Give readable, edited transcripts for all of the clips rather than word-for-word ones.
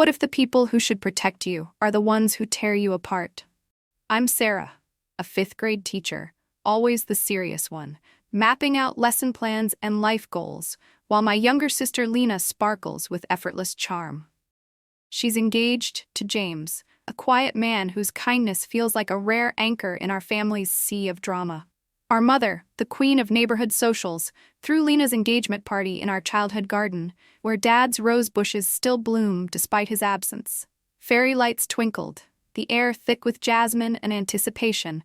What if the people who should protect you are the ones who tear you apart? I'm Sarah, a fifth-grade teacher, always the serious one, mapping out lesson plans and life goals, while my younger sister Lena sparkles with effortless charm. She's engaged to James, a quiet man whose kindness feels like a rare anchor in our family's sea of drama. Our mother, the queen of neighborhood socials, threw Lena's engagement party in our childhood garden, where Dad's rose bushes still bloom despite his absence. Fairy lights twinkled, the air thick with jasmine and anticipation,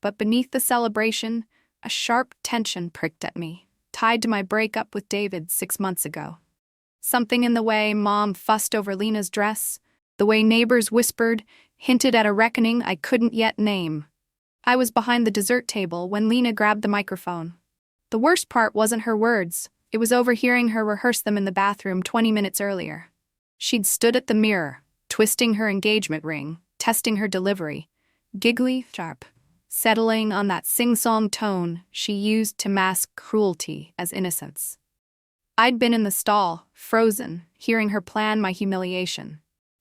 but beneath the celebration, a sharp tension pricked at me, tied to my breakup with David 6 months ago. Something in the way Mom fussed over Lena's dress, the way neighbors whispered, hinted at a reckoning I couldn't yet name. I was behind the dessert table when Lena grabbed the microphone. The worst part wasn't her words, it was overhearing her rehearse them in the bathroom 20 minutes earlier. She'd stood at the mirror, twisting her engagement ring, testing her delivery, giggly, sharp, settling on that sing-song tone she used to mask cruelty as innocence. I'd been in the stall, frozen, hearing her plan my humiliation.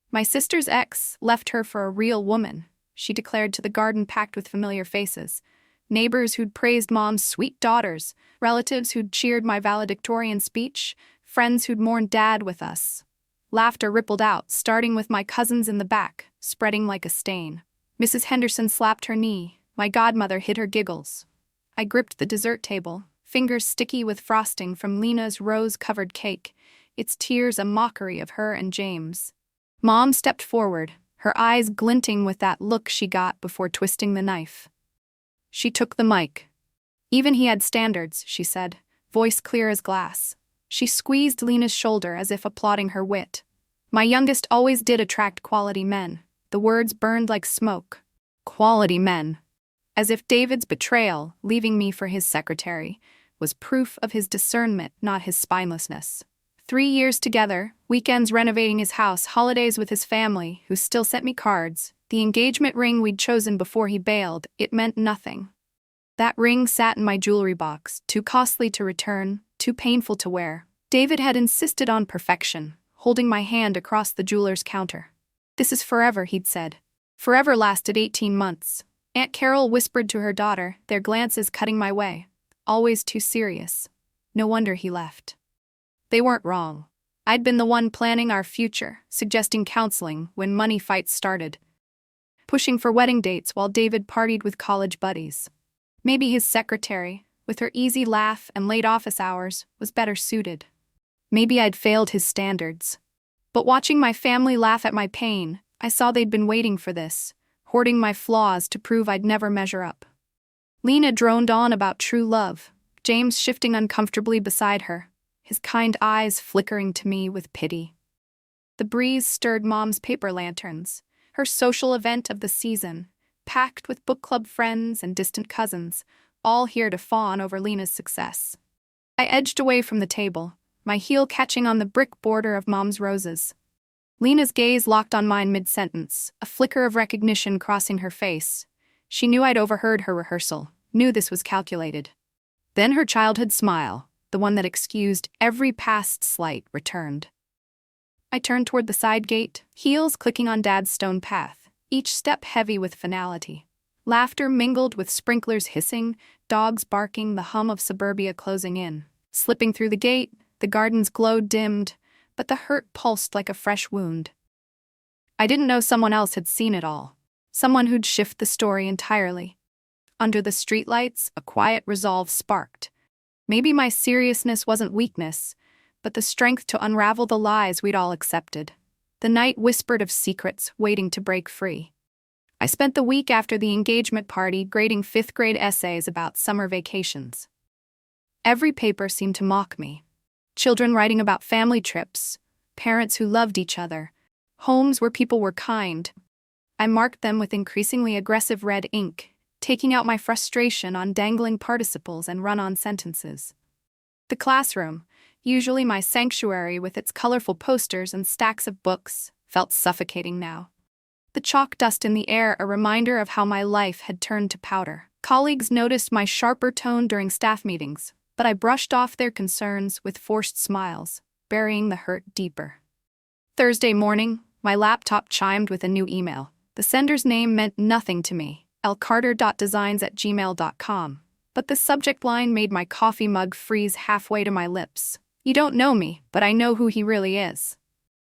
My sister's ex left her for a real woman, she declared to the garden packed with familiar faces. Neighbors who'd praised Mom's sweet daughters, relatives who'd cheered my valedictorian speech, friends who'd mourned Dad with us. Laughter rippled out, starting with my cousins in the back, spreading like a stain. Mrs. Henderson slapped her knee. My godmother hid her giggles. I gripped the dessert table, fingers sticky with frosting from Lena's rose-covered cake, its tears a mockery of her and James. Mom stepped forward, her eyes glinting with that look she got before twisting the knife. She took the mic. Even he had standards, she said, voice clear as glass. She squeezed Lena's shoulder as if applauding her wit. My youngest always did attract quality men. The words burned like smoke. Quality men. As if David's betrayal, leaving me for his secretary, was proof of his discernment, not his spinelessness. 3 years together, weekends renovating his house, holidays with his family, who still sent me cards, the engagement ring we'd chosen before he bailed, it meant nothing. That ring sat in my jewelry box, too costly to return, too painful to wear. David had insisted on perfection, holding my hand across the jeweler's counter. This is forever, he'd said. Forever lasted 18 months. Aunt Carol whispered to her daughter, their glances cutting my way. Always too serious. No wonder he left. They weren't wrong. I'd been the one planning our future, suggesting counseling when money fights started. Pushing for wedding dates while David partied with college buddies. Maybe his secretary, with her easy laugh and late office hours, was better suited. Maybe I'd failed his standards. But watching my family laugh at my pain, I saw they'd been waiting for this, hoarding my flaws to prove I'd never measure up. Lena droned on about true love, James shifting uncomfortably beside her, his kind eyes flickering to me with pity. The breeze stirred Mom's paper lanterns, her social event of the season, packed with book club friends and distant cousins, all here to fawn over Lena's success. I edged away from the table, my heel catching on the brick border of Mom's roses. Lena's gaze locked on mine mid-sentence, a flicker of recognition crossing her face. She knew I'd overheard her rehearsal, knew this was calculated. Then her childhood smile, the one that excused every past slight, returned. I turned toward the side gate, heels clicking on Dad's stone path, each step heavy with finality. Laughter mingled with sprinklers hissing, dogs barking, the hum of suburbia closing in. Slipping through the gate, the garden's glow dimmed, but the hurt pulsed like a fresh wound. I didn't know someone else had seen it all. Someone who'd shift the story entirely. Under the streetlights, a quiet resolve sparked. Maybe my seriousness wasn't weakness, but the strength to unravel the lies we'd all accepted. The night whispered of secrets waiting to break free. I spent the week after the engagement party grading fifth-grade essays about summer vacations. Every paper seemed to mock me. Children writing about family trips, parents who loved each other, homes where people were kind. I marked them with increasingly aggressive red ink, taking out my frustration on dangling participles and run-on sentences. The classroom, usually my sanctuary with its colorful posters and stacks of books, felt suffocating now. The chalk dust in the air a reminder of how my life had turned to powder. Colleagues noticed my sharper tone during staff meetings, but I brushed off their concerns with forced smiles, burying the hurt deeper. Thursday morning, My laptop chimed with a new email. The sender's name meant nothing to me, lcarter.designs@gmail.com. But the subject line made my coffee mug freeze halfway to my lips. You don't know me, but I know who he really is.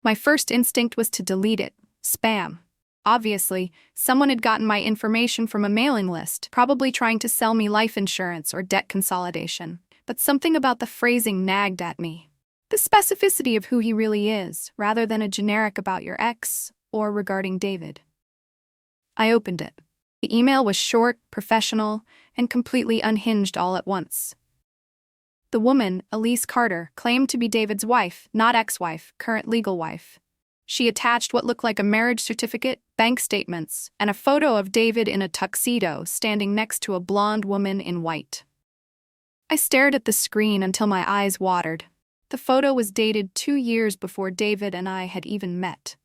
My first instinct was to delete it. Spam. Obviously, someone had gotten my information from a mailing list, probably trying to sell me life insurance or debt consolidation. But something about the phrasing nagged at me. The specificity of who he really is, rather than a generic about your ex or regarding David. I opened it. The email was short, professional, and completely unhinged all at once. The woman, Elise Carter, claimed to be David's wife, not ex-wife, current legal wife. She attached what looked like a marriage certificate, bank statements, and a photo of David in a tuxedo standing next to a blonde woman in white. I stared at the screen until my eyes watered. The photo was dated 2 years before David and I had even met.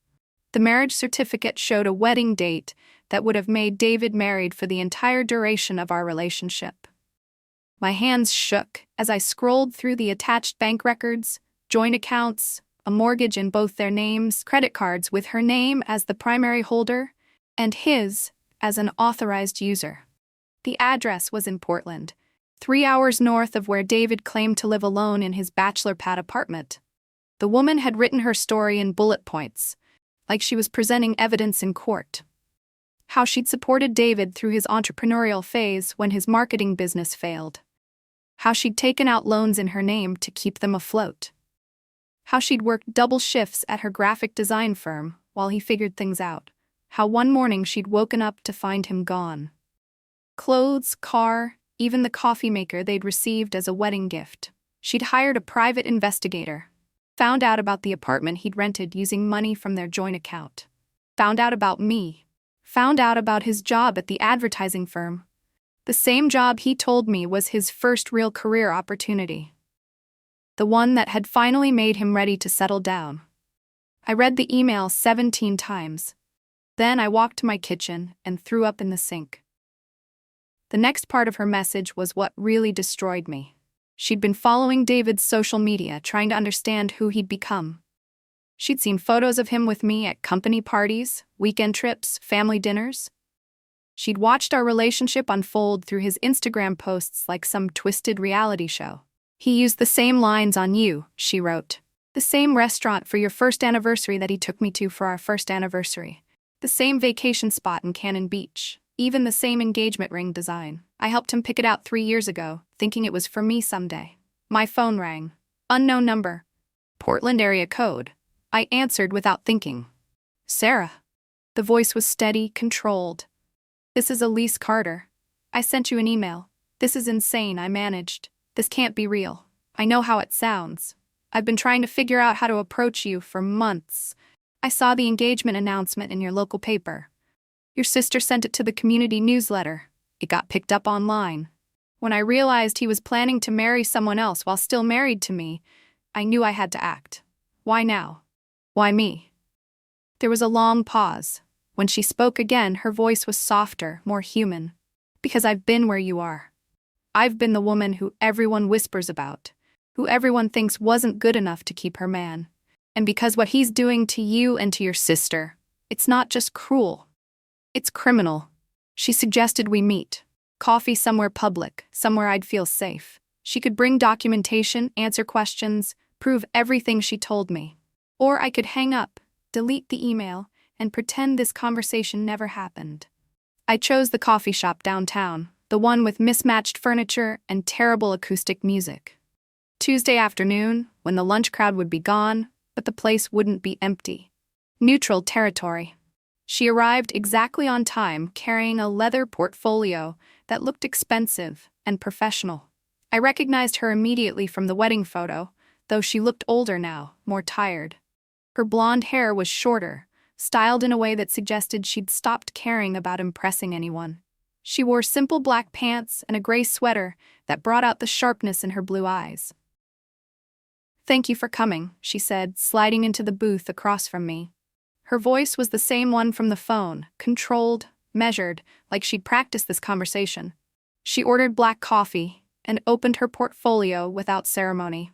The marriage certificate showed a wedding date that would have made David married for the entire duration of our relationship. My hands shook as I scrolled through the attached bank records, joint accounts, a mortgage in both their names, credit cards with her name as the primary holder, and his as an authorized user. The address was in Portland, 3 hours north of where David claimed to live alone in his bachelor pad apartment. The woman had written her story in bullet points, like she was presenting evidence in court. How she'd supported David through his entrepreneurial phase when his marketing business failed. How she'd taken out loans in her name to keep them afloat. How she'd worked double shifts at her graphic design firm while he figured things out. How one morning she'd woken up to find him gone. Clothes, car, even the coffee maker they'd received as a wedding gift. She'd hired a private investigator. Found out about the apartment he'd rented using money from their joint account. Found out about me. Found out about his job at the advertising firm. The same job he told me was his first real career opportunity. The one that had finally made him ready to settle down. I read the email 17 times. Then I walked to my kitchen and threw up in the sink. The next part of her message was what really destroyed me. She'd been following David's social media, trying to understand who he'd become. She'd seen photos of him with me at company parties, weekend trips, family dinners. She'd watched our relationship unfold through his Instagram posts like some twisted reality show. He used the same lines on you, she wrote. The same restaurant for your first anniversary that he took me to for our first anniversary. The same vacation spot in Cannon Beach. Even the same engagement ring design. I helped him pick it out 3 years ago, thinking it was for me someday. My phone rang. Unknown number. Portland area code. I answered without thinking. Sarah. The voice was steady, controlled. This is Elise Carter. I sent you an email. This is insane, I managed. This can't be real. I know how it sounds. I've been trying to figure out how to approach you for months. I saw the engagement announcement in your local paper. Your sister sent it to the community newsletter. It got picked up online. When I realized he was planning to marry someone else while still married to me, I knew I had to act. Why now? Why me? There was a long pause. When she spoke again, her voice was softer, more human. Because I've been where you are. I've been the woman who everyone whispers about, who everyone thinks wasn't good enough to keep her man. And because what he's doing to you and to your sister, it's not just cruel. It's criminal. She suggested we meet. Coffee somewhere public, somewhere I'd feel safe. She could bring documentation, answer questions, prove everything she told me. Or I could hang up, delete the email, and pretend this conversation never happened. I chose the coffee shop downtown, the one with mismatched furniture and terrible acoustic music. Tuesday afternoon, when the lunch crowd would be gone, but the place wouldn't be empty. Neutral territory. She arrived exactly on time, carrying a leather portfolio that looked expensive and professional. I recognized her immediately from the wedding photo, though she looked older now, more tired. Her blonde hair was shorter, styled in a way that suggested she'd stopped caring about impressing anyone. She wore simple black pants and a gray sweater that brought out the sharpness in her blue eyes. "Thank you for coming," she said, sliding into the booth across from me. Her voice was the same one from the phone, controlled, measured, like she'd practiced this conversation. She ordered black coffee and opened her portfolio without ceremony.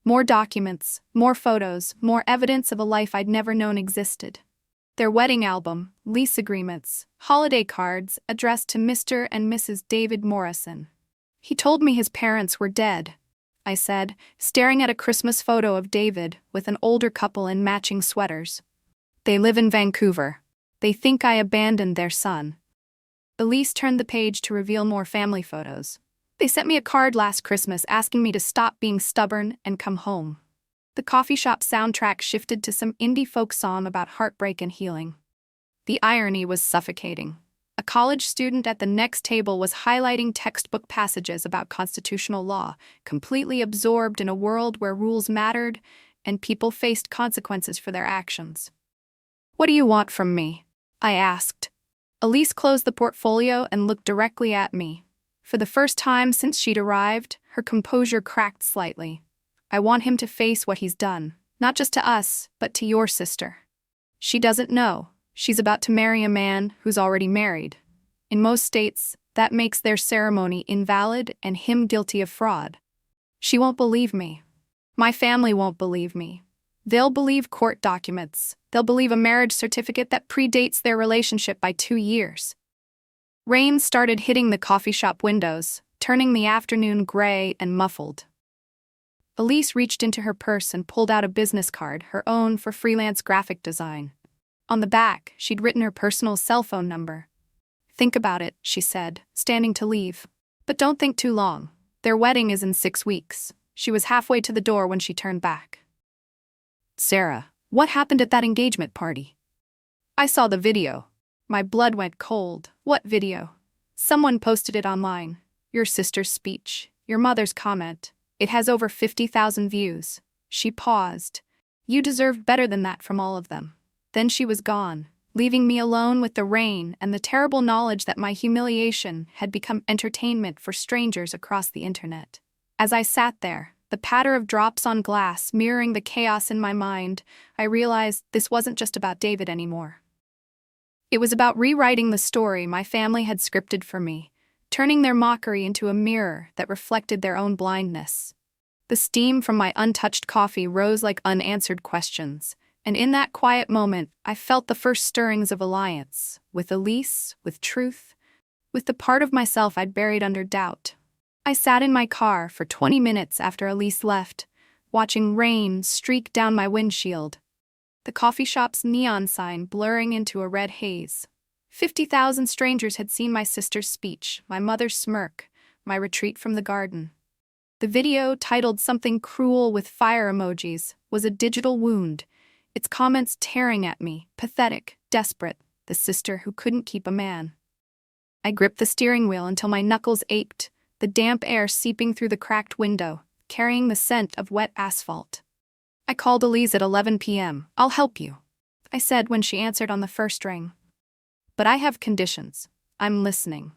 More documents, more photos, more evidence of a life I'd never known existed. Their wedding album, lease agreements, holiday cards addressed to Mr. and Mrs. David Morrison. He told me his parents were dead, I said, staring at a Christmas photo of David with an older couple in matching sweaters. They live in Vancouver. They think I abandoned their son. Elise turned the page to reveal more family photos. They sent me a card last Christmas asking me to stop being stubborn and come home. The coffee shop soundtrack shifted to some indie folk song about heartbreak and healing. The irony was suffocating. A college student at the next table was highlighting textbook passages about constitutional law, completely absorbed in a world where rules mattered and people faced consequences for their actions. "What do you want from me?" I asked. Elise closed the portfolio and looked directly at me. For the first time since she'd arrived, her composure cracked slightly. "I want him to face what he's done, not just to us, but to your sister. She doesn't know. She's about to marry a man who's already married. In most states, that makes their ceremony invalid and him guilty of fraud. She won't believe me. My family won't believe me. They'll believe court documents. They'll believe a marriage certificate that predates their relationship by 2 years." Rain started hitting the coffee shop windows, turning the afternoon gray and muffled. Elise reached into her purse and pulled out a business card, her own for freelance graphic design. On the back, she'd written her personal cell phone number. "Think about it," she said, standing to leave. "But don't think too long. Their wedding is in 6 weeks." She was halfway to the door when she turned back. "Sarah, what happened at that engagement party?" "I saw the video." My blood went cold. "What video?" "Someone posted it online. Your sister's speech, your mother's comment. It has over 50,000 views." She paused. "You deserved better than that from all of them." Then she was gone, leaving me alone with the rain and the terrible knowledge that my humiliation had become entertainment for strangers across the internet. As I sat there, the patter of drops on glass mirroring the chaos in my mind, I realized this wasn't just about David anymore. It was about rewriting the story my family had scripted for me, turning their mockery into a mirror that reflected their own blindness. The steam from my untouched coffee rose like unanswered questions, and in that quiet moment, I felt the first stirrings of alliance, with Elise, with truth, with the part of myself I'd buried under doubt. I sat in my car for 20 minutes after Elise left, watching rain streak down my windshield, the coffee shop's neon sign blurring into a red haze. 50,000 strangers had seen my sister's speech, my mother's smirk, my retreat from the garden. The video, titled something cruel with fire emojis, was a digital wound, its comments tearing at me, pathetic, desperate, the sister who couldn't keep a man. I gripped the steering wheel until my knuckles ached, the damp air seeping through the cracked window, carrying the scent of wet asphalt. I called Elise at 11 p.m. "I'll help you," I said when she answered on the first ring. "But I have conditions. I'm listening.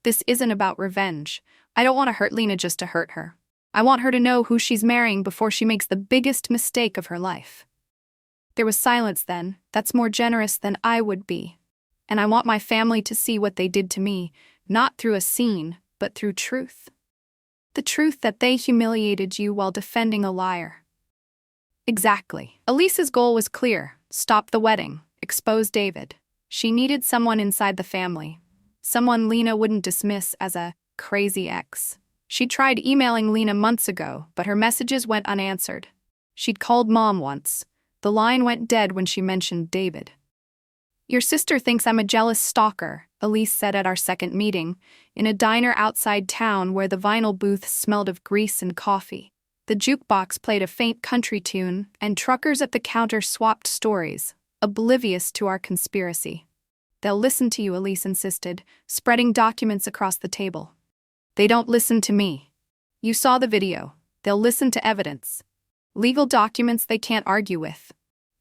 This isn't about revenge. I don't want to hurt Lena just to hurt her. I want her to know who she's marrying before she makes the biggest mistake of her life." There was silence then. That's more generous than I would be. And I want my family to see what they did to me, not through a scene, but through truth. The truth that they humiliated you while defending a liar. Exactly. Elise's goal was clear: stop the wedding, expose David. She needed someone inside the family, someone Lena wouldn't dismiss as a crazy ex. She'd tried emailing Lena months ago, but her messages went unanswered. She'd called Mom once. The line went dead when she mentioned David. "Your sister thinks I'm a jealous stalker," Elise said at our second meeting, in a diner outside town where the vinyl booth smelled of grease and coffee. The jukebox played a faint country tune, and truckers at the counter swapped stories, oblivious to our conspiracy. "They'll listen to you," Elise insisted, spreading documents across the table. "They don't listen to me. You saw the video. They'll listen to evidence. Legal documents they can't argue with."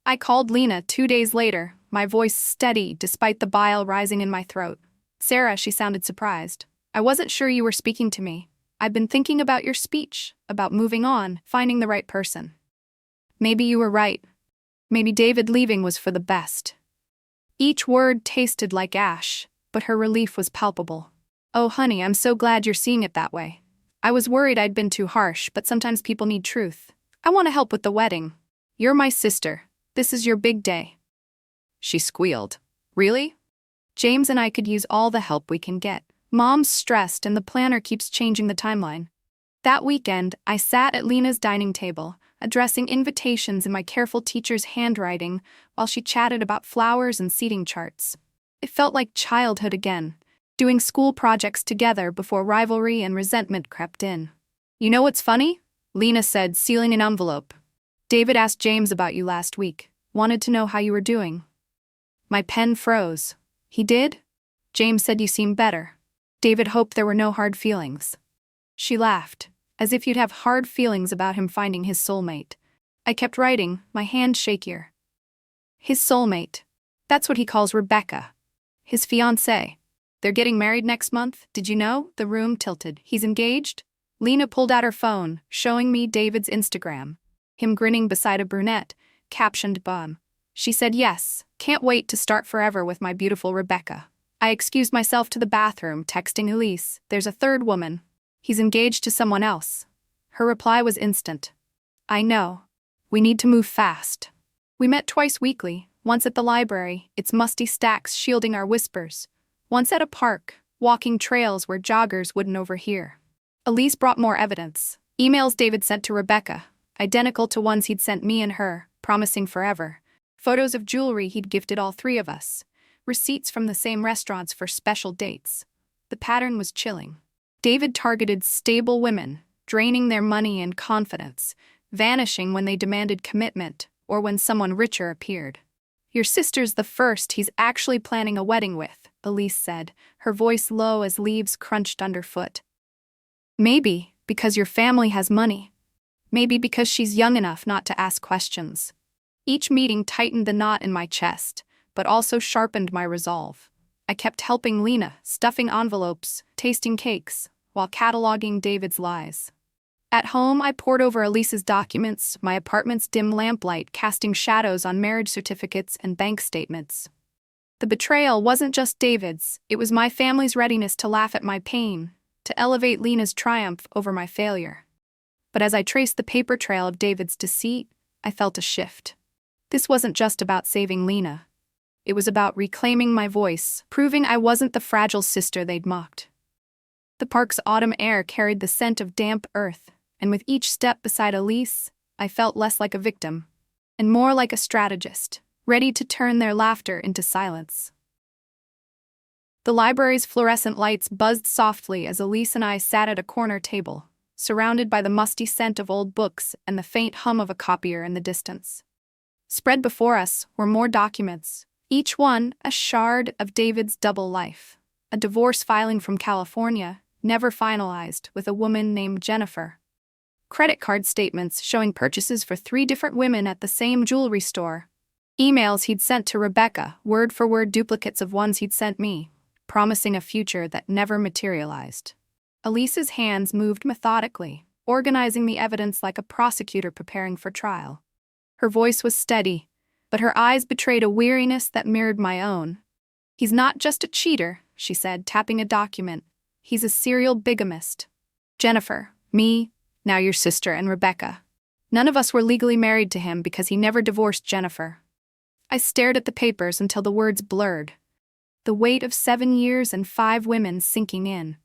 I called Lena 2 days later, my voice steady despite the bile rising in my throat. "Sarah," she sounded surprised. "I wasn't sure you were speaking to me. I've been thinking about your speech, about moving on, finding the right person. Maybe you were right. Maybe David leaving was for the best." Each word tasted like ash, but her relief was palpable. "Oh, honey, I'm so glad you're seeing it that way. I was worried I'd been too harsh, but sometimes people need truth. I want to help with the wedding. You're my sister. This is your big day." She squealed. Really? James and I could use all the help we can get. Mom's stressed and the planner keeps changing the timeline. That weekend, I sat at Lena's dining table, addressing invitations in my careful teacher's handwriting while she chatted about flowers and seating charts. It felt like childhood again, doing school projects together before rivalry and resentment crept in. You know what's funny? Lena said, sealing an envelope. David asked James about you last week, wanted to know how you were doing. My pen froze. He did? James said you seemed better. David hoped there were no hard feelings. She laughed, as if you'd have hard feelings about him finding his soulmate. I kept writing, my hand shakier. His soulmate. That's what he calls Rebecca. His fiancée. They're getting married next month, did you know? The room tilted. He's engaged? Lena pulled out her phone, showing me David's Instagram. Him grinning beside a brunette, captioned bum. She said yes, can't wait to start forever with my beautiful Rebecca. I excused myself to the bathroom, texting Elise, there's a third woman. He's engaged to someone else. Her reply was instant. I know. We need to move fast. We met twice weekly, once at the library, its musty stacks shielding our whispers. Once at a park, walking trails where joggers wouldn't overhear. Elise brought more evidence. Emails David sent to Rebecca, identical to ones he'd sent me and her, promising forever. Photos of jewelry he'd gifted all three of us. Receipts from the same restaurants for special dates. The pattern was chilling. David targeted stable women, draining their money and confidence, vanishing when they demanded commitment or when someone richer appeared. Your sister's the first he's actually planning a wedding with, Elise said, her voice low as leaves crunched underfoot. Maybe because your family has money. Maybe because she's young enough not to ask questions. Each meeting tightened the knot in my chest, but also sharpened my resolve. I kept helping Lena, stuffing envelopes, tasting cakes, while cataloging David's lies. At home, I pored over Elise's documents, my apartment's dim lamplight casting shadows on marriage certificates and bank statements. The betrayal wasn't just David's, it was my family's readiness to laugh at my pain, to elevate Lena's triumph over my failure. But as I traced the paper trail of David's deceit, I felt a shift. This wasn't just about saving Lena. It was about reclaiming my voice, proving I wasn't the fragile sister they'd mocked. The park's autumn air carried the scent of damp earth, and with each step beside Elise, I felt less like a victim, and more like a strategist, ready to turn their laughter into silence. The library's fluorescent lights buzzed softly as Elise and I sat at a corner table, surrounded by the musty scent of old books and the faint hum of a copier in the distance. Spread before us were more documents, each one a shard of David's double life. A divorce filing from California, never finalized, with a woman named Jennifer. Credit card statements showing purchases for 3 different women at the same jewelry store. Emails he'd sent to Rebecca, word-for-word duplicates of ones he'd sent me, promising a future that never materialized. Elise's hands moved methodically, organizing the evidence like a prosecutor preparing for trial. Her voice was steady, but her eyes betrayed a weariness that mirrored my own. He's not just a cheater, she said, tapping a document. He's a serial bigamist. Jennifer, me, now your sister, and Rebecca. None of us were legally married to him because he never divorced Jennifer. I stared at the papers until the words blurred. The weight of 7 years and 5 women sinking in.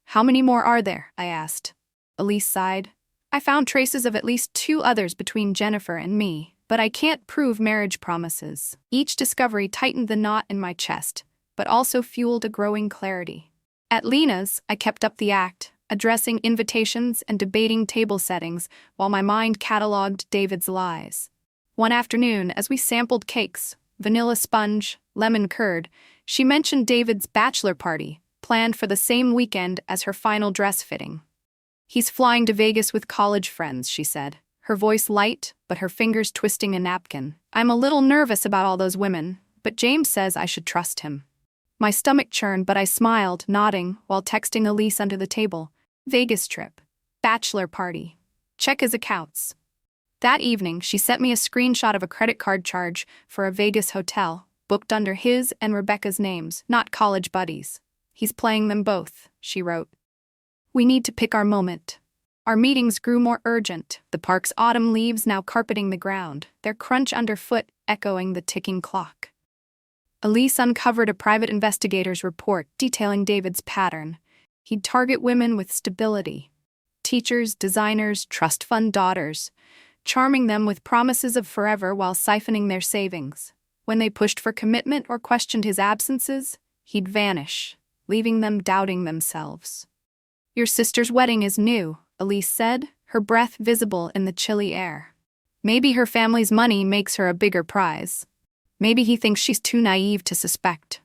How many more are there? I asked. Elise sighed. I found traces of at least 2 others between Jennifer and me, but I can't prove marriage promises. Each discovery tightened the knot in my chest, but also fueled a growing clarity. At Lena's, I kept up the act, addressing invitations and debating table settings while my mind cataloged David's lies. One afternoon, as we sampled cakes, vanilla sponge, lemon curd, she mentioned David's bachelor party, planned for the same weekend as her final dress fitting. He's flying to Vegas with college friends, she said, her voice light, but her fingers twisting a napkin. I'm a little nervous about all those women, but James says I should trust him. My stomach churned, but I smiled, nodding, while texting Elise under the table. Vegas trip. Bachelor party. Check his accounts. That evening, she sent me a screenshot of a credit card charge for a Vegas hotel, booked under his and Rebecca's names, not college buddies. He's playing them both, she wrote. We need to pick our moment. Our meetings grew more urgent, the park's autumn leaves now carpeting the ground, their crunch underfoot echoing the ticking clock. Elise uncovered a private investigator's report detailing David's pattern. He'd target women with stability. Teachers, designers, trust fund daughters, charming them with promises of forever while siphoning their savings. When they pushed for commitment or questioned his absences, he'd vanish, leaving them doubting themselves. "Your sister's wedding is new," Elise said, her breath visible in the chilly air. "Maybe her family's money makes her a bigger prize. Maybe he thinks she's too naive to suspect."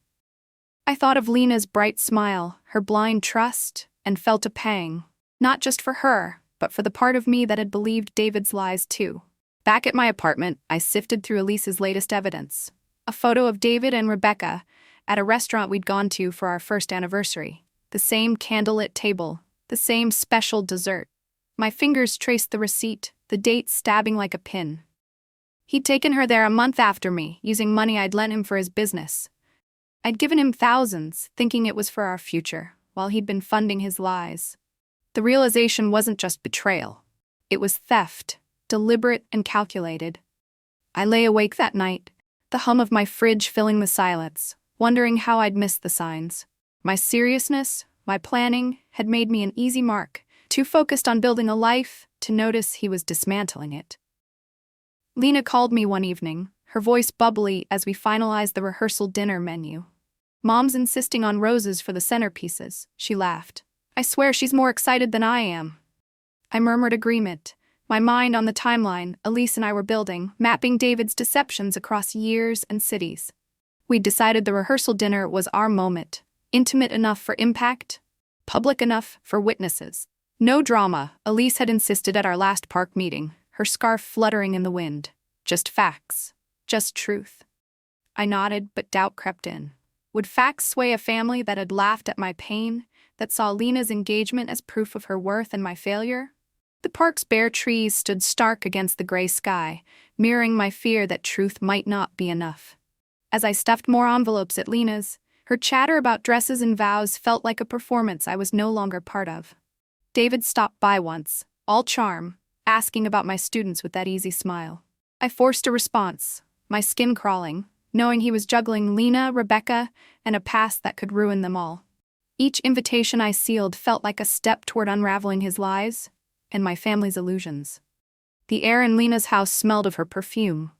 I thought of Lena's bright smile, her blind trust, and felt a pang, not just for her, but for the part of me that had believed David's lies too. Back at my apartment, I sifted through Elise's latest evidence. A photo of David and Rebecca at a restaurant we'd gone to for our first anniversary. The same candlelit table, the same special dessert. My fingers traced the receipt, the date stabbing like a pin. He'd taken her there a month after me, using money I'd lent him for his business. I'd given him thousands, thinking it was for our future, while he'd been funding his lies. The realization wasn't just betrayal. It was theft, deliberate and calculated. I lay awake that night, the hum of my fridge filling the silence, wondering how I'd missed the signs. My seriousness, my planning, had made me an easy mark, too focused on building a life to notice he was dismantling it. Lena called me one evening, her voice bubbly as we finalized the rehearsal dinner menu. "Mom's insisting on roses for the centerpieces," she laughed. "I swear she's more excited than I am." I murmured agreement, my mind on the timeline Elise and I were building, mapping David's deceptions across years and cities. We'd decided the rehearsal dinner was our moment, intimate enough for impact, public enough for witnesses. No drama, Elise had insisted at our last park meeting, her scarf fluttering in the wind. Just facts. Just truth. I nodded, but doubt crept in. Would facts sway a family that had laughed at my pain, that saw Lena's engagement as proof of her worth and my failure? The park's bare trees stood stark against the gray sky, mirroring my fear that truth might not be enough. As I stuffed more envelopes at Lena's, her chatter about dresses and vows felt like a performance I was no longer part of. David stopped by once, all charm, asking about my students with that easy smile. I forced a response, my skin crawling, knowing he was juggling Lena, Rebecca, and a past that could ruin them all. Each invitation I sealed felt like a step toward unraveling his lies and my family's illusions. The air in Lena's house smelled of her perfume,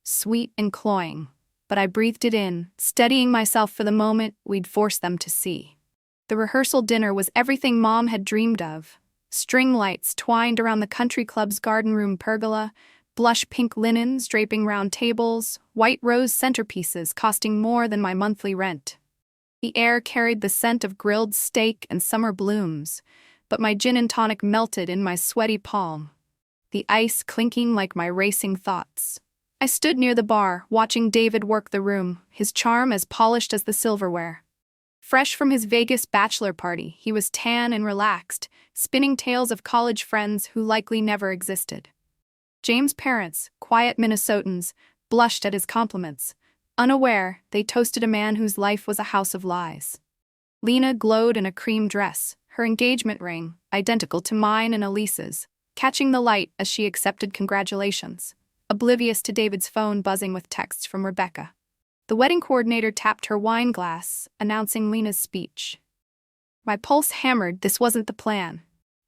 sweet and cloying, but I breathed it in, steadying myself for the moment we'd force them to see. The rehearsal dinner was everything Mom had dreamed of. String lights twined around the country club's garden room pergola, blush pink linens draping round tables, white rose centerpieces costing more than my monthly rent. The air carried the scent of grilled steak and summer blooms, but my gin and tonic melted in my sweaty palm, the ice clinking like my racing thoughts. I stood near the bar, watching David work the room, his charm as polished as the silverware. Fresh from his Vegas bachelor party, he was tan and relaxed, spinning tales of college friends who likely never existed. James' parents, quiet Minnesotans, blushed at his compliments. Unaware, they toasted a man whose life was a house of lies. Lena glowed in a cream dress, her engagement ring, identical to mine and Elise's, catching the light as she accepted congratulations, oblivious to David's phone buzzing with texts from Rebecca. The wedding coordinator tapped her wine glass, announcing Lena's speech. My pulse hammered. This wasn't the plan.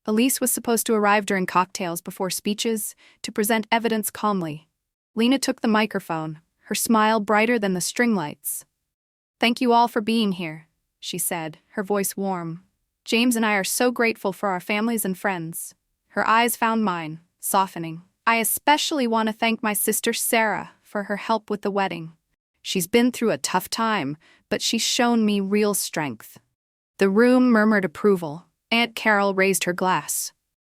Elise was supposed to arrive during cocktails before speeches, to present evidence calmly. Lena took the microphone, her smile brighter than the string lights. "Thank you all for being here," she said, her voice warm. "James and I are so grateful for our families and friends." Her eyes found mine, softening. "I especially want to thank my sister Sarah for her help with the wedding. She's been through a tough time, but she's shown me real strength." The room murmured approval. Aunt Carol raised her glass.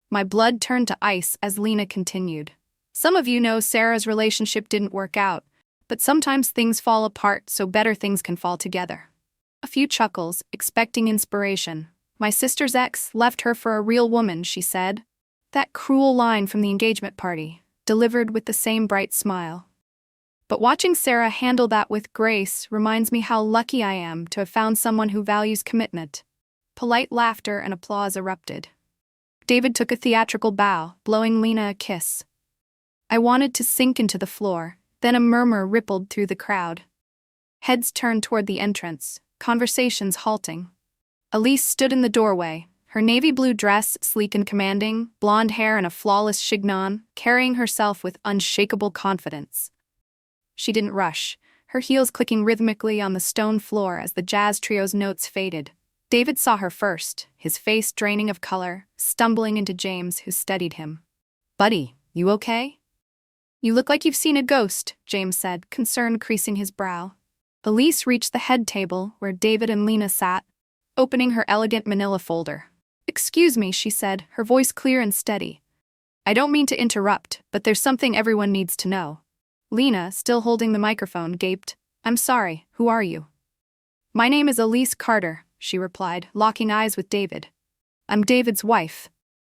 My blood turned to ice as Lena continued. "Some of you know Sarah's relationship didn't work out, but sometimes things fall apart so better things can fall together." A few chuckles, expecting inspiration. "My sister's ex left her for a real woman," she said. That cruel line from the engagement party, delivered with the same bright smile. But watching Sarah handle that with grace reminds me how lucky I am to have found someone who values commitment. Polite laughter and applause erupted. David took a theatrical bow, blowing Lena a kiss. I wanted to sink into the floor, then a murmur rippled through the crowd. Heads turned toward the entrance, conversations halting. Elise stood in the doorway, her navy blue dress sleek and commanding, blonde hair and a flawless chignon, carrying herself with unshakable confidence. She didn't rush, her heels clicking rhythmically on the stone floor as the jazz trio's notes faded. David saw her first, his face draining of color, stumbling into James, who steadied him. "Buddy, you okay?" "You look like you've seen a ghost," James said, concern creasing his brow. Elise reached the head table where David and Lena sat, opening her elegant manila folder. "Excuse me," she said, her voice clear and steady. "I don't mean to interrupt, but there's something everyone needs to know." Lena, still holding the microphone, gaped. "I'm sorry, who are you?" "My name is Elise Carter," she replied, locking eyes with David. "I'm David's wife."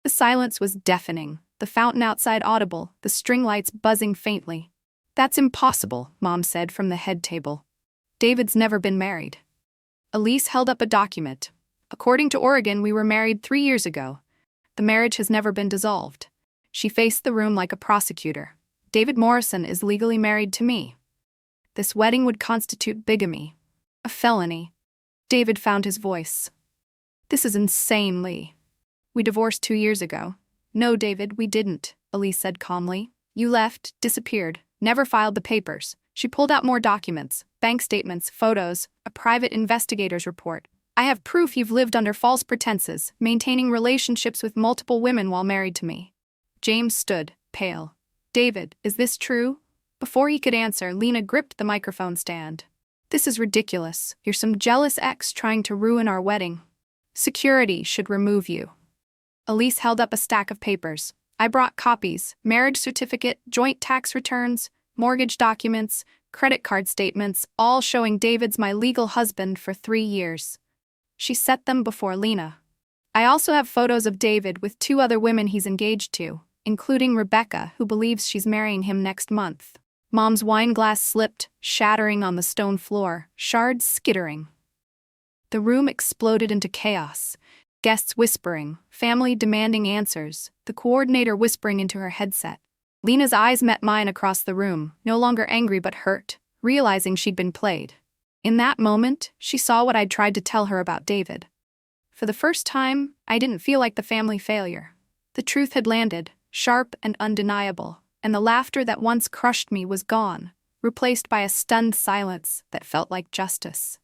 The silence was deafening, the fountain outside audible, the string lights buzzing faintly. "That's impossible," Mom said from the head table. "David's never been married." Elise held up a document. "According to Oregon, we were married 3 years ago. The marriage has never been dissolved." She faced the room like a prosecutor. "David Morrison is legally married to me. This wedding would constitute bigamy. A felony." David found his voice. "This is insane, Lee. We divorced 2 years ago." "No, David, we didn't," Elise said calmly. "You left, disappeared, never filed the papers." She pulled out more documents, bank statements, photos, a private investigator's report. "I have proof you've lived under false pretenses, maintaining relationships with multiple women while married to me." James stood, pale. "David, is this true?" Before he could answer, Lena gripped the microphone stand. "This is ridiculous. You're some jealous ex trying to ruin our wedding. Security should remove you." Elise held up a stack of papers. "I brought copies, marriage certificate, joint tax returns, mortgage documents, credit card statements, all showing David's my legal husband for 3 years." She set them before Lena. "I also have photos of David with 2 other women he's engaged to, including Rebecca, who believes she's marrying him next month." Mom's wine glass slipped, shattering on the stone floor, shards skittering. The room exploded into chaos. Guests whispering, family demanding answers, the coordinator whispering into her headset. Lena's eyes met mine across the room, no longer angry but hurt, realizing she'd been played. In that moment, she saw what I'd tried to tell her about David. For the first time, I didn't feel like the family failure. The truth had landed, sharp and undeniable, and the laughter that once crushed me was gone, replaced by a stunned silence that felt like justice.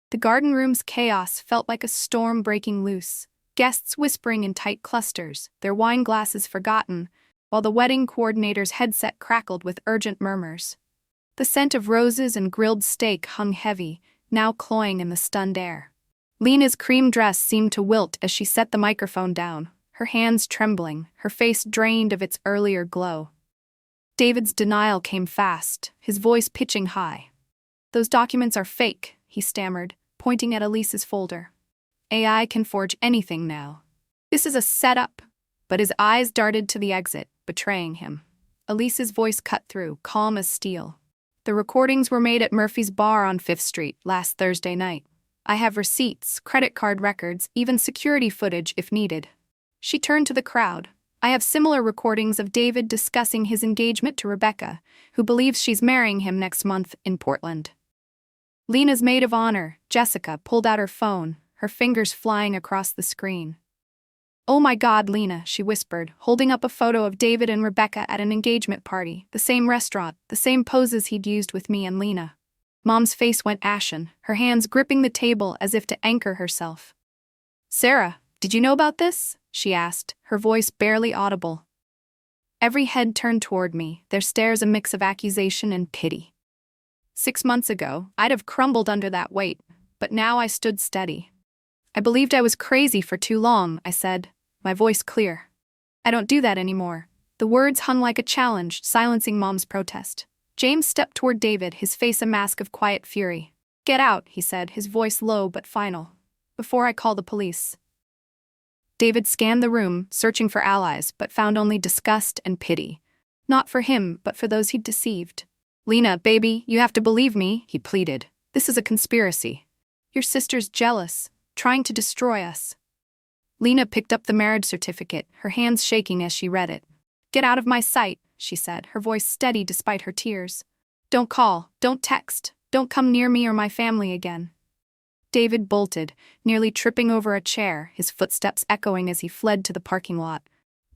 The garden room's chaos felt like a storm breaking loose, guests whispering in tight clusters, their wine glasses forgotten, while the wedding coordinator's headset crackled with urgent murmurs. The scent of roses and grilled steak hung heavy, now cloying in the stunned air. Lena's cream dress seemed to wilt as she set the microphone down, her hands trembling, her face drained of its earlier glow. David's denial came fast, his voice pitching high. "Those documents are fake," he stammered, pointing at Elise's folder. "AI can forge anything now. This is a setup." But his eyes darted to the exit, betraying him. Elise's voice cut through, calm as steel. "The recordings were made at Murphy's Bar on 5th Street last Thursday night. I have receipts, credit card records, even security footage if needed." She turned to the crowd. "I have similar recordings of David discussing his engagement to Rebecca, who believes she's marrying him next month in Portland." Lena's maid of honor, Jessica, pulled out her phone, her fingers flying across the screen. "Oh my God, Lena," she whispered, holding up a photo of David and Rebecca at an engagement party, the same restaurant, the same poses he'd used with me and Lena. Mom's face went ashen, her hands gripping the table as if to anchor herself. "Sarah, did you know about this?" she asked, her voice barely audible. Every head turned toward me, their stares a mix of accusation and pity. 6 months ago, I'd have crumbled under that weight, but now I stood steady. "I believed I was crazy for too long," I said, my voice clear. "I don't do that anymore." The words hung like a challenge, silencing Mom's protest. James stepped toward David, his face a mask of quiet fury. "Get out," he said, his voice low but final. "Before I call the police." David scanned the room, searching for allies, but found only disgust and pity. Not for him, but for those he'd deceived. "Lena, baby, you have to believe me," he pleaded. "This is a conspiracy. Your sister's jealous, trying to destroy us." Lena picked up the marriage certificate, her hands shaking as she read it. "Get out of my sight," she said, her voice steady despite her tears. "Don't call, don't text. Don't come near me or my family again." David bolted, nearly tripping over a chair, his footsteps echoing as he fled to the parking lot.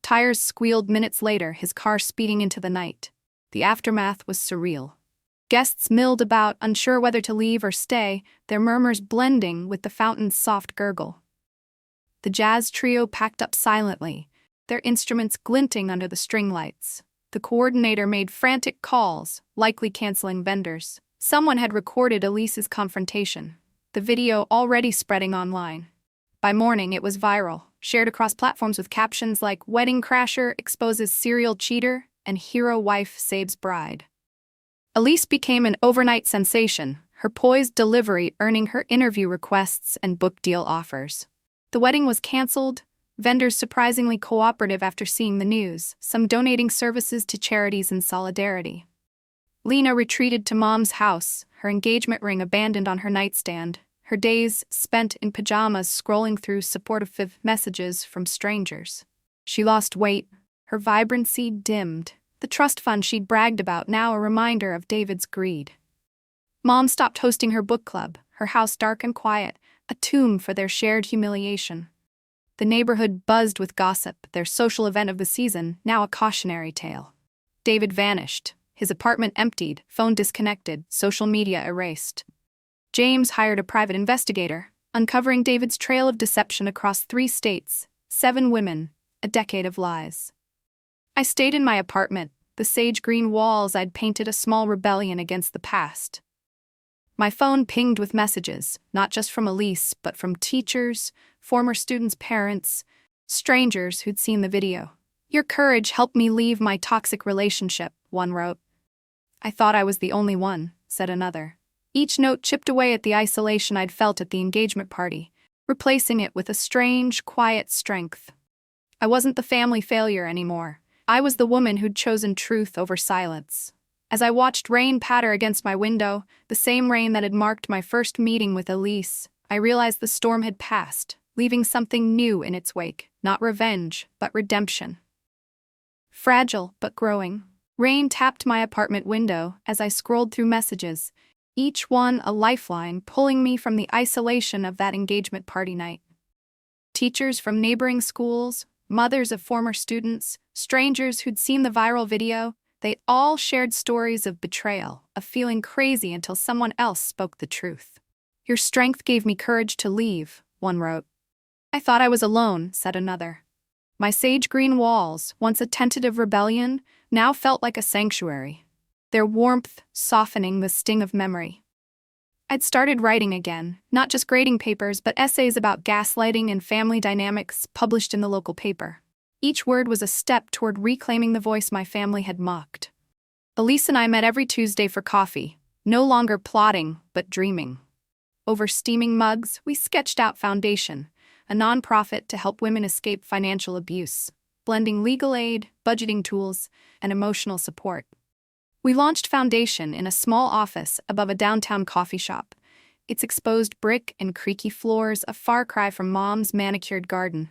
Tires squealed minutes later, his car speeding into the night. The aftermath was surreal. Guests milled about, unsure whether to leave or stay, their murmurs blending with the fountain's soft gurgle. The jazz trio packed up silently, their instruments glinting under the string lights. The coordinator made frantic calls, likely canceling vendors. Someone had recorded Elise's confrontation, the video already spreading online. By morning, it was viral, shared across platforms with captions like "Wedding Crasher exposes serial cheater" and "Hero wife saves bride." Elise became an overnight sensation, her poised delivery earning her interview requests and book deal offers. The wedding was canceled, vendors surprisingly cooperative after seeing the news, some donating services to charities in solidarity. Lena retreated to Mom's house, her engagement ring abandoned on her nightstand, her days spent in pajamas scrolling through supportive messages from strangers. She lost weight, her vibrancy dimmed, the trust fund she'd bragged about now a reminder of David's greed. Mom stopped hosting her book club, her house dark and quiet, a tomb for their shared humiliation. The neighborhood buzzed with gossip, their social event of the season now a cautionary tale. David vanished, his apartment emptied, phone disconnected, social media erased. James hired a private investigator, uncovering David's trail of deception across 3 states, 7 women, a decade of lies. I stayed in my apartment, the sage green walls I'd painted a small rebellion against the past. My phone pinged with messages, not just from Elise, but from teachers, former students' parents, strangers who'd seen the video. "Your courage helped me leave my toxic relationship," one wrote. "I thought I was the only one," said another. Each note chipped away at the isolation I'd felt at the engagement party, replacing it with a strange, quiet strength. I wasn't the family failure anymore. I was the woman who'd chosen truth over silence. As I watched rain patter against my window, the same rain that had marked my first meeting with Elise, I realized the storm had passed, leaving something new in its wake, not revenge, but redemption. Fragile, but growing. Rain tapped my apartment window as I scrolled through messages, each one a lifeline pulling me from the isolation of that engagement party night. Teachers from neighboring schools, mothers of former students, strangers who'd seen the viral video, they all shared stories of betrayal, of feeling crazy until someone else spoke the truth. "Your strength gave me courage to leave," one wrote. "I thought I was alone," said another. My sage green walls, once a tentative rebellion, now felt like a sanctuary, their warmth softening the sting of memory. I'd started writing again, not just grading papers but essays about gaslighting and family dynamics published in the local paper. Each word was a step toward reclaiming the voice my family had mocked. Elise and I met every Tuesday for coffee, no longer plotting but dreaming. Over steaming mugs, we sketched out Foundation, a nonprofit to help women escape financial abuse, blending legal aid, budgeting tools, and emotional support. We launched Foundation in a small office above a downtown coffee shop, its exposed brick and creaky floors a far cry from Mom's manicured garden.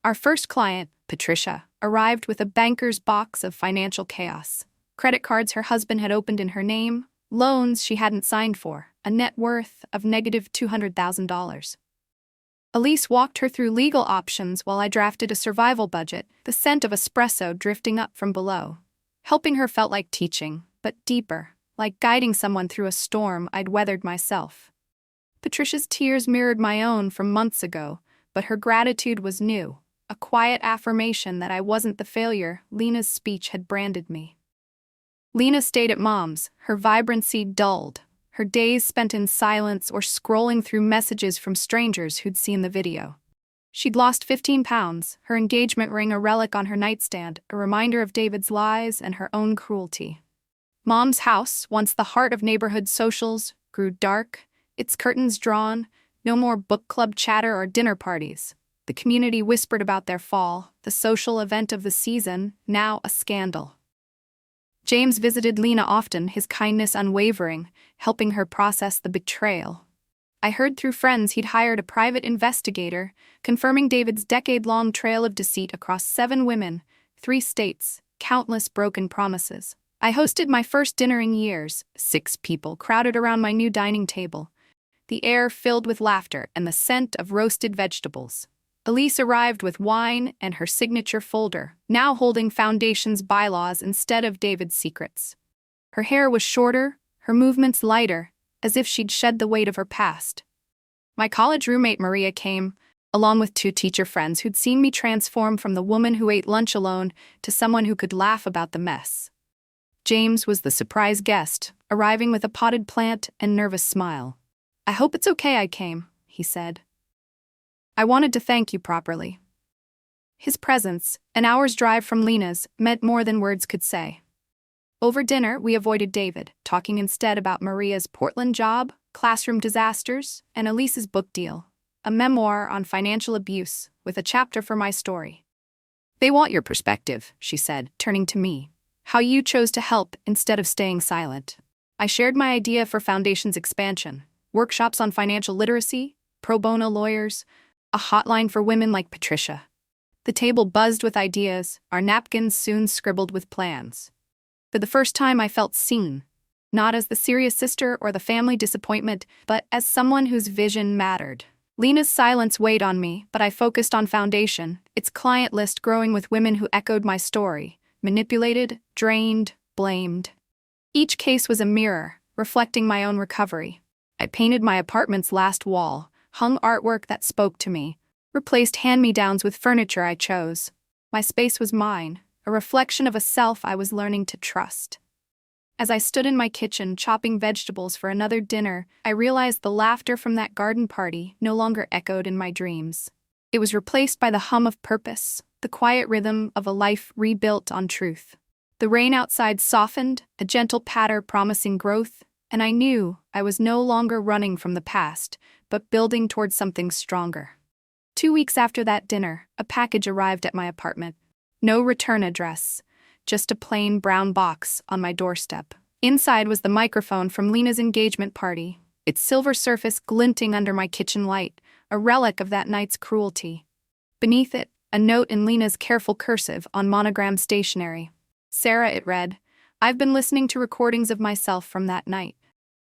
Our first client, Patricia, arrived with a banker's box of financial chaos. Credit cards her husband had opened in her name, loans she hadn't signed for, a net worth of negative $200,000. Elise walked her through legal options while I drafted a survival budget, the scent of espresso drifting up from below. Helping her felt like teaching, but deeper, like guiding someone through a storm I'd weathered myself. Patricia's tears mirrored my own from months ago, but her gratitude was new, a quiet affirmation that I wasn't the failure Lena's speech had branded me. Lena stayed at Mom's, her vibrancy dulled, her days spent in silence or scrolling through messages from strangers who'd seen the video. She'd lost 15 pounds, her engagement ring a relic on her nightstand, a reminder of David's lies and her own cruelty. Mom's house, once the heart of neighborhood socials, grew dark, its curtains drawn, no more book club chatter or dinner parties. The community whispered about their fall, the social event of the season, now a scandal. James visited Lena often, his kindness unwavering, helping her process the betrayal. I heard through friends he'd hired a private investigator, confirming David's decade-long trail of deceit across 7 women, 3 states, countless broken promises. I hosted my first dinner in years. 6 people crowded around my new dining table, the air filled with laughter and the scent of roasted vegetables. Elise arrived with wine and her signature folder, now holding Foundation's bylaws instead of David's secrets. Her hair was shorter, her movements lighter, as if she'd shed the weight of her past. My college roommate Maria came, along with 2 teacher friends who'd seen me transform from the woman who ate lunch alone to someone who could laugh about the mess. James was the surprise guest, arriving with a potted plant and nervous smile. "I hope it's okay I came," he said. "I wanted to thank you properly." His presence, an hour's drive from Lena's, meant more than words could say. Over dinner, we avoided David, talking instead about Maria's Portland job, classroom disasters, and Elise's book deal, a memoir on financial abuse, with a chapter for my story. "They want your perspective," she said, turning to me. "How you chose to help instead of staying silent." I shared my idea for Foundation's expansion: workshops on financial literacy, pro bono lawyers, a hotline for women like Patricia. The table buzzed with ideas, our napkins soon scribbled with plans. For the first time I felt seen, not as the serious sister or the family disappointment, but as someone whose vision mattered. Lena's silence weighed on me, but I focused on Foundation, its client list growing with women who echoed my story, manipulated, drained, blamed. Each case was a mirror, reflecting my own recovery. I painted my apartment's last wall, hung artwork that spoke to me, replaced hand-me-downs with furniture I chose. My space was mine, a reflection of a self I was learning to trust. As I stood in my kitchen chopping vegetables for another dinner, I realized the laughter from that garden party no longer echoed in my dreams. It was replaced by the hum of purpose, the quiet rhythm of a life rebuilt on truth. The rain outside softened, a gentle patter promising growth, and I knew I was no longer running from the past, but building towards something stronger. 2 weeks after that dinner, a package arrived at my apartment. No return address, just a plain brown box on my doorstep. Inside was the microphone from Lena's engagement party, its silver surface glinting under my kitchen light, a relic of that night's cruelty. Beneath it, a note in Lena's careful cursive on monogram stationery. "Sarah," it read, "I've been listening to recordings of myself from that night.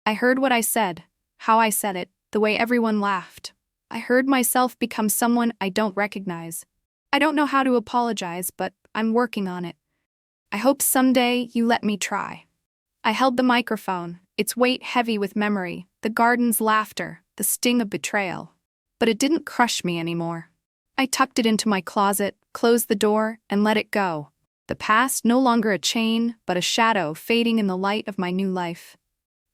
I heard what I said, how I said it, the way everyone laughed. I heard myself become someone I don't recognize. I don't know how to apologize, but I'm working on it. I hope someday you let me try." I held the microphone, its weight heavy with memory, the garden's laughter, the sting of betrayal. But it didn't crush me anymore. I tucked it into my closet, closed the door, and let it go. The past no longer a chain, but a shadow fading in the light of my new life.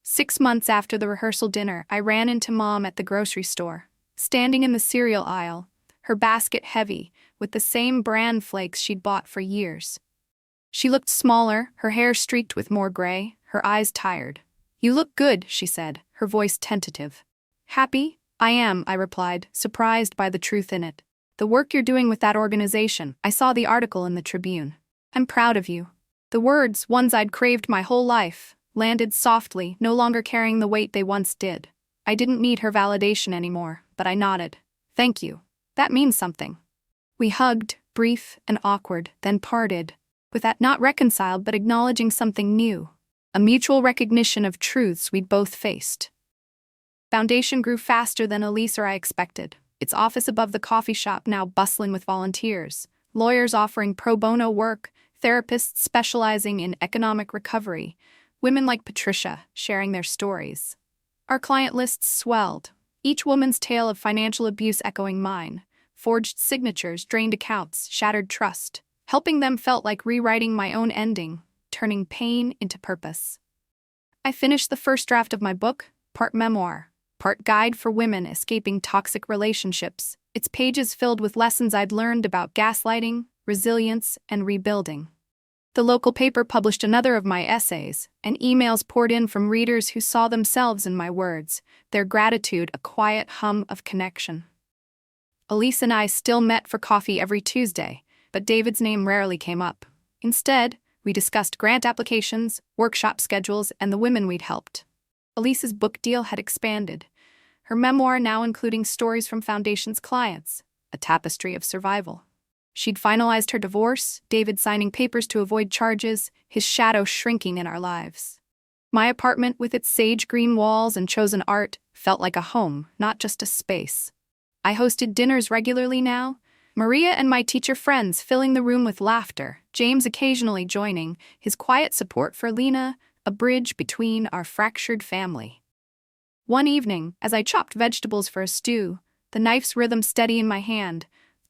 6 months after the rehearsal dinner, I ran into Mom at the grocery store, standing in the cereal aisle, her basket heavy, with the same bran flakes she'd bought for years. She looked smaller, her hair streaked with more gray, her eyes tired. "You look good," she said, her voice tentative. "Happy? I am," I replied, surprised by the truth in it. "The work you're doing with that organization, I saw the article in the Tribune. I'm proud of you." The words, ones I'd craved my whole life, landed softly, no longer carrying the weight they once did. I didn't need her validation anymore, but I nodded. "Thank you. That means something." We hugged, brief and awkward, then parted, with that not reconciled but acknowledging something new, a mutual recognition of truths we'd both faced. Foundation grew faster than Elise or I expected, its office above the coffee shop now bustling with volunteers, lawyers offering pro bono work, therapists specializing in economic recovery, women like Patricia sharing their stories. Our client lists swelled, each woman's tale of financial abuse echoing mine. Forged signatures, drained accounts, shattered trust. Helping them felt like rewriting my own ending, turning pain into purpose. I finished the first draft of my book, part memoir, part guide for women escaping toxic relationships, its pages filled with lessons I'd learned about gaslighting, resilience, and rebuilding. The local paper published another of my essays, and emails poured in from readers who saw themselves in my words, their gratitude a quiet hum of connection. Elise and I still met for coffee every Tuesday, but David's name rarely came up. Instead, we discussed grant applications, workshop schedules, and the women we'd helped. Elise's book deal had expanded, her memoir now including stories from Foundation's clients, a tapestry of survival. She'd finalized her divorce, David signing papers to avoid charges, his shadow shrinking in our lives. My apartment, with its sage green walls and chosen art, felt like a home, not just a space. I hosted dinners regularly now, Maria and my teacher friends filling the room with laughter, James occasionally joining, his quiet support for Lena, a bridge between our fractured family. One evening, as I chopped vegetables for a stew, the knife's rhythm steady in my hand,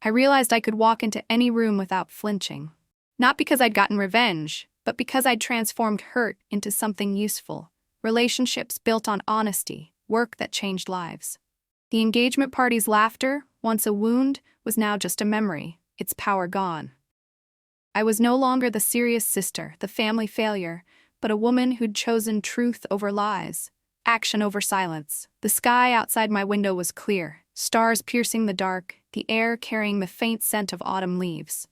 I realized I could walk into any room without flinching. Not because I'd gotten revenge, but because I'd transformed hurt into something useful, relationships built on honesty, work that changed lives. The engagement party's laughter, once a wound, was now just a memory, its power gone. I was no longer the serious sister, the family failure, but a woman who'd chosen truth over lies, action over silence. The sky outside my window was clear, stars piercing the dark, the air carrying the faint scent of autumn leaves.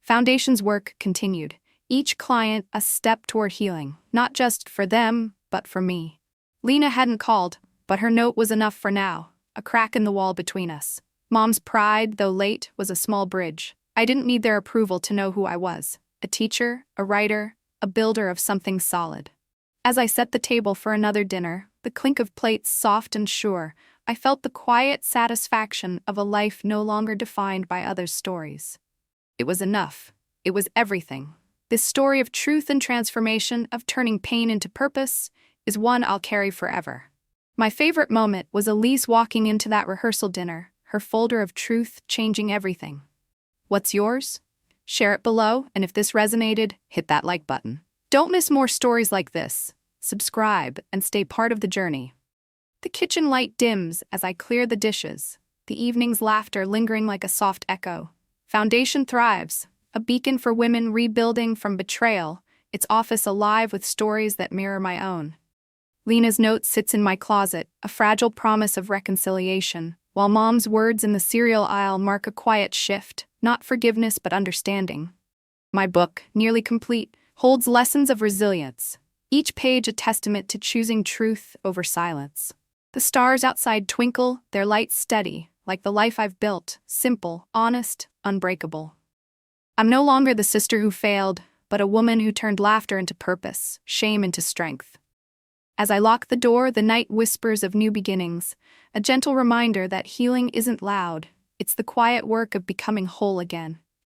Foundation's work continued, each client a step toward healing, not just for them, but for me. Lena hadn't called, but her note was enough for now, a crack in the wall between us. Mom's pride, though late, was a small bridge. I didn't need their approval to know who I was, a teacher, a writer, a builder of something solid. As I set the table for another dinner, the clink of plates soft and sure, I felt the quiet satisfaction of a life no longer defined by others' stories. It was enough. It was everything. This story of truth and transformation, of turning pain into purpose, is one I'll carry forever. My favorite moment was Elise walking into that rehearsal dinner, her folder of truth changing everything. What's yours? Share it below, and if this resonated, hit that like button. Don't miss more stories like this. Subscribe and stay part of the journey. The kitchen light dims as I clear the dishes, the evening's laughter lingering like a soft echo. Foundation thrives, a beacon for women rebuilding from betrayal, its office alive with stories that mirror my own. Lena's note sits in my closet, a fragile promise of reconciliation, while Mom's words in the cereal aisle mark a quiet shift, not forgiveness but understanding. My book, nearly complete, holds lessons of resilience, each page a testament to choosing truth over silence. The stars outside twinkle, their light steady, like the life I've built, simple, honest, unbreakable. I'm no longer the sister who failed, but a woman who turned laughter into purpose, shame into strength. As I lock the door, the night whispers of new beginnings, a gentle reminder that healing isn't loud, it's the quiet work of becoming whole again.